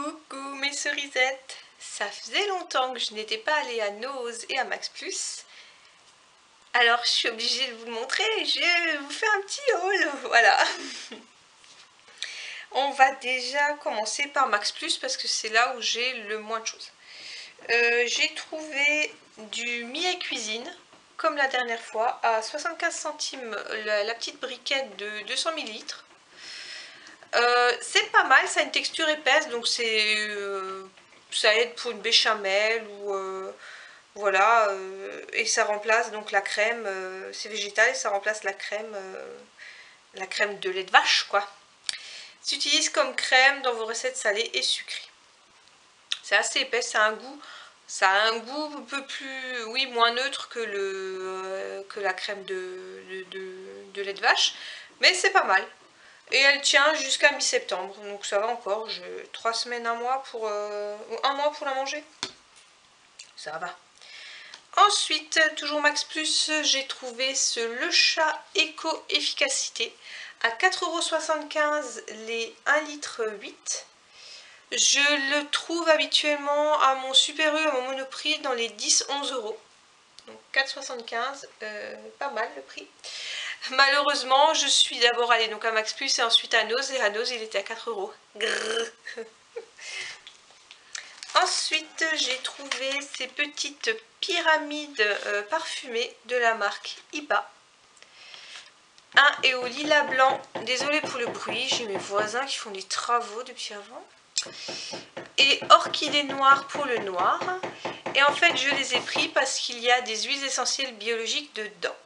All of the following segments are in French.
Coucou mes cerisettes, ça faisait longtemps que je n'étais pas allée à Nose et à Max Plus. Alors je suis obligée de vous le montrer, je vous fais un petit haul, voilà. On va déjà commencer par Max Plus parce que c'est là où j'ai le moins de choses. J'ai trouvé du Millet Cuisine, comme la dernière fois, à 75 centimes la petite briquette de 200 ml. C'est pas mal, ça a une texture épaisse, donc ça aide pour une béchamel ou voilà, et ça remplace donc la crème, c'est végétal et ça remplace la crème de lait de vache quoi. S'utilise comme crème dans vos recettes salées et sucrées. C'est assez épais, ça a un goût un peu plus, oui, moins neutre que la crème de lait de vache, mais c'est pas mal. Et elle tient jusqu'à mi-septembre, donc ça va encore, j'ai 3 semaines, un mois pour la manger. Ça va. Ensuite, toujours Max Plus, j'ai trouvé ce Le Chat Eco Efficacité à 4,75 € les 1,8 litre. Je le trouve habituellement à mon Super U, à mon Monoprix, dans les 10-11 €. Donc 4,75 €, pas mal le prix. Malheureusement, je suis d'abord allée donc à Max Plus et ensuite à Nose, et à Nose il était à 4 €. Ensuite, j'ai trouvé ces petites pyramides parfumées de la marque Iba. Un est au lilas blanc, désolée pour le bruit, j'ai mes voisins qui font des travaux depuis avant. Et orchidée noire pour le noir. Et en fait, je les ai pris parce qu'il y a des huiles essentielles biologiques dedans.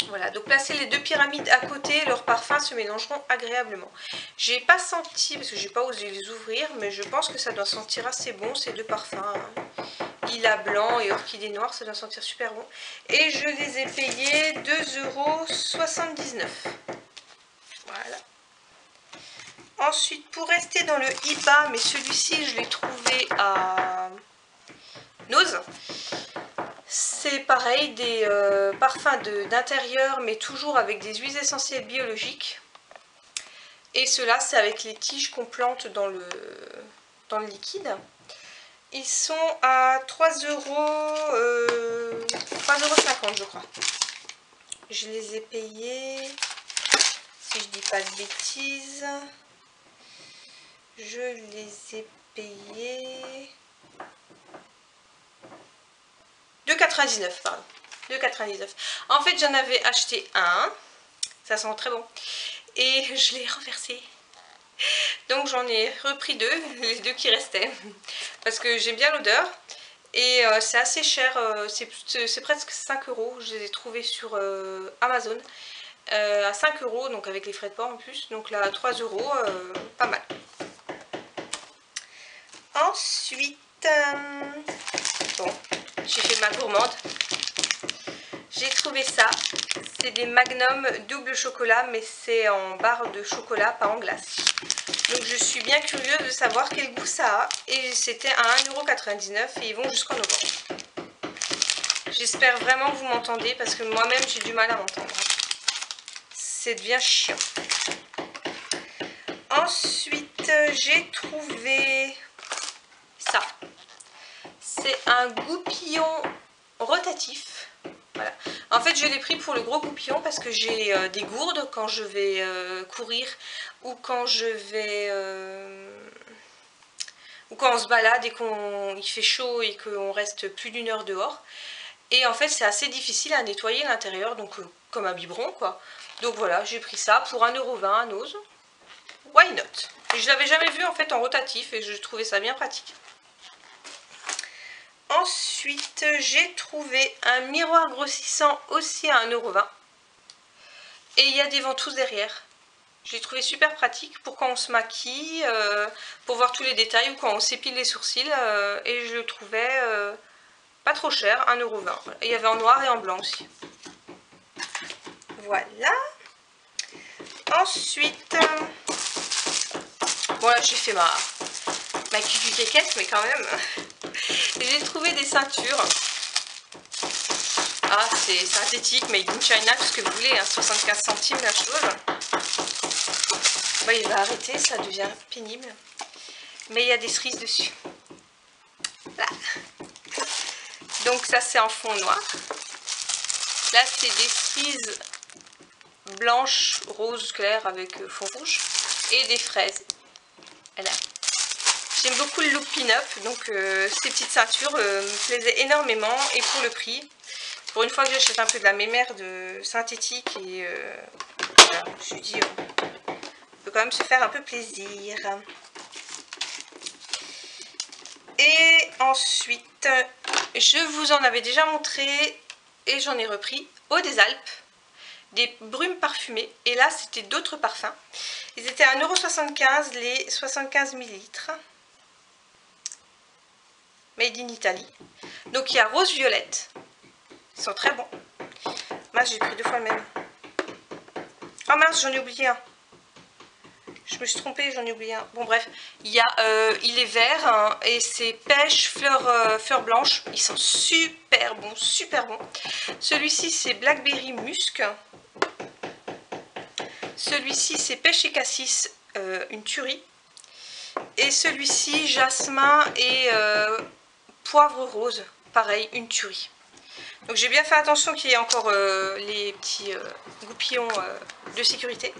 Voilà, donc placez les deux pyramides à côté, leurs parfums se mélangeront agréablement. J'ai pas senti, parce que j'ai pas osé les ouvrir, mais je pense que ça doit sentir assez bon ces deux parfums. Hein. Lilas blanc et orchidée noire, ça doit sentir super bon. Et je les ai payés 2,79 €. Voilà. Ensuite, pour rester dans le Iba, mais celui-ci je l'ai trouvé à Nose. C'est pareil, des parfums d'intérieur, mais toujours avec des huiles essentielles biologiques. Et ceux-là, c'est avec les tiges qu'on plante dans le liquide. Ils sont à 3,50 € je crois. Je les ai payés, si je dis pas de bêtises, je les ai payés 2,99 €, pardon. 2,99 €. En fait, j'en avais acheté un. Ça sent très bon. Et je l'ai renversé. Donc, j'en ai repris deux, les deux qui restaient. Parce que j'aime bien l'odeur. Et c'est assez cher. C'est presque 5 €. Je les ai trouvés sur Amazon. À 5 €, donc avec les frais de port en plus. Donc là, 3 €, pas mal. Ensuite, bon, j'ai fait ma gourmande. J'ai trouvé ça. C'est des Magnum double chocolat, mais c'est en barre de chocolat, pas en glace. Donc je suis bien curieuse de savoir quel goût ça a. Et c'était à 1,99 € et ils vont jusqu'en novembre. J'espère vraiment que vous m'entendez parce que moi-même j'ai du mal à m'entendre. Ça devient chiant. Ensuite, j'ai trouvé ça. C'est un goupillon rotatif. Voilà. En fait, je l'ai pris pour le gros goupillon parce que j'ai des gourdes quand je vais courir ou quand je vais ou quand on se balade et qu'il fait chaud et qu'on reste plus d'1 heure dehors. Et en fait, c'est assez difficile à nettoyer l'intérieur, donc comme un biberon quoi. Donc voilà, j'ai pris ça pour 1,20 € à Nose. Why not? Et je l'avais jamais vu en fait en rotatif et je trouvais ça bien pratique. Ensuite, j'ai trouvé un miroir grossissant aussi à 1,20 €. Et il y a des ventouses derrière. J'ai trouvé super pratique pour quand on se maquille, pour voir tous les détails ou quand on s'épile les sourcils. Et je le trouvais pas trop cher, 1,20 €. Et il y avait en noir et en blanc aussi. Voilà. Ensuite, bon là j'ai fait ma cucu-quéquette, mais quand même. J'ai trouvé des ceintures. Ah, c'est synthétique, made in China, tout ce que vous voulez, hein, 75 centimes la chose. Bon, il va arrêter, ça devient pénible. mais il y a des cerises dessus. Voilà. Donc ça c'est en fond noir. Là c'est des cerises blanches, rose clair avec fond rouge et des fraises. Voilà. J'aime beaucoup le look pin-up, donc ces petites ceintures me plaisaient énormément et pour le prix, pour une fois que j'achète un peu de la mémerde synthétique et voilà, je me suis dit on peut quand même se faire un peu plaisir. Et ensuite, je vous en avais déjà montré et j'en ai repris Eau des Alpes, des brumes parfumées. Et là, c'était d'autres parfums. Ils étaient à 1,75 € les 75 ml. Made in Italy. Donc il y a rose violette. Ils sont très bons. Mince, j'ai pris 2 fois le même. Oh mince, j'en ai oublié un. Je me suis trompée, j'en ai oublié un. Bon bref, il est vert hein, et c'est pêche, fleur blanche. Ils sont super bons, super bons. Celui-ci c'est blackberry musc. Celui-ci c'est pêche et cassis, une tuerie. Et celui-ci jasmin et poivre rose, pareil, une tuerie. Donc j'ai bien fait attention qu'il y ait encore les petits goupillons de sécurité.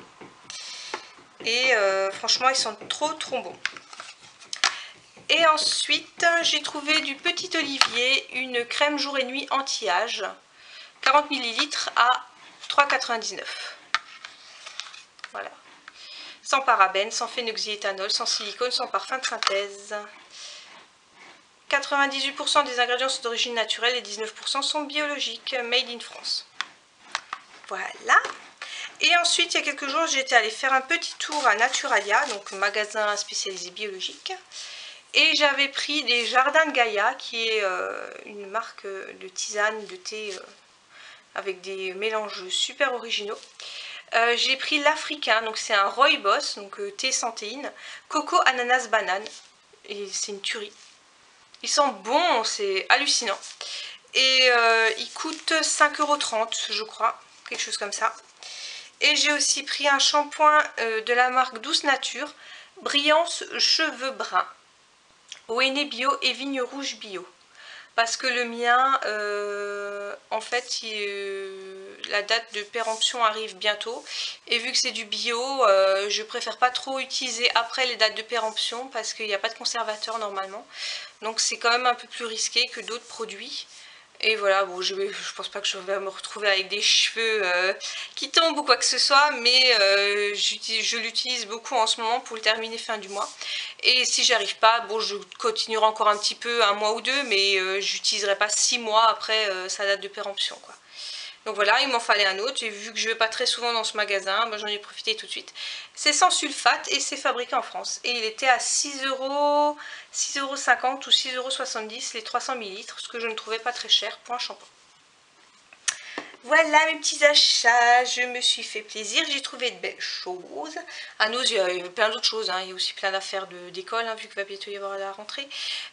Et franchement ils sont trop bons. Et ensuite j'ai trouvé du Petit Olivier une crème jour et nuit anti-âge 40 ml à 3,99 €. Voilà. Sans parabènes, sans phénoxyéthanol, sans silicone, sans parfum de synthèse. 98% des ingrédients sont d'origine naturelle et 19% sont biologiques, made in France. Voilà. Et ensuite, il y a quelques jours, j'étais allée faire un petit tour à Naturalia, donc magasin spécialisé biologique. Et j'avais pris des Jardins de Gaïa, qui est une marque de tisane, de thé, avec des mélanges super originaux. J'ai pris l'Africain, donc c'est un rooibos, donc thé sans théine, coco, ananas, banane. Et c'est une tuerie. Ils sont bons, c'est hallucinant. Et ils coûtent 5,30 € je crois, quelque chose comme ça. Et j'ai aussi pris un shampoing de la marque Douce Nature, Brillance Cheveux Bruns, ONE Bio et Vigne Rouge Bio. Parce que le mien, en fait, la date de péremption arrive bientôt. Et vu que c'est du bio, je préfère pas trop utiliser après les dates de péremption parce qu'il n'y a pas de conservateur normalement. Donc c'est quand même un peu plus risqué que d'autres produits. Et voilà, bon, je pense pas que je vais me retrouver avec des cheveux qui tombent ou quoi que ce soit, mais je l'utilise beaucoup en ce moment pour le terminer fin du mois. Et si j'arrive pas, bon, je continuerai encore un petit peu, un mois ou deux, mais j'utiliserai pas 6 mois après sa date de péremption, quoi. Donc voilà, il m'en fallait un autre, et vu que je vais pas très souvent dans ce magasin, ben, j'en ai profité tout de suite. C'est sans sulfate et c'est fabriqué en France. Et il était à 6,50 € ou 6,70 € les 300 ml, ce que je ne trouvais pas très cher pour un shampoing. Voilà mes petits achats, je me suis fait plaisir, j'ai trouvé de belles choses. À nous, il y a plein d'autres choses, hein. Il y a aussi plein d'affaires d'école, hein, vu qu'il va bientôt y avoir la rentrée.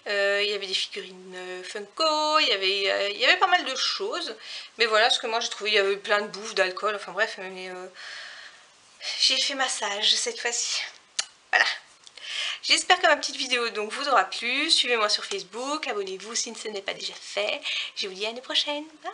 Il y avait des figurines Funko, il y avait pas mal de choses. Mais voilà ce que moi j'ai trouvé, il y avait plein de bouffe, d'alcool, enfin bref, mais j'ai fait ma sage cette fois-ci. Voilà. J'espère que ma petite vidéo donc vous aura plu. Suivez-moi sur Facebook, abonnez-vous si ce n'est pas déjà fait. Je vous dis à une prochaine. Bye.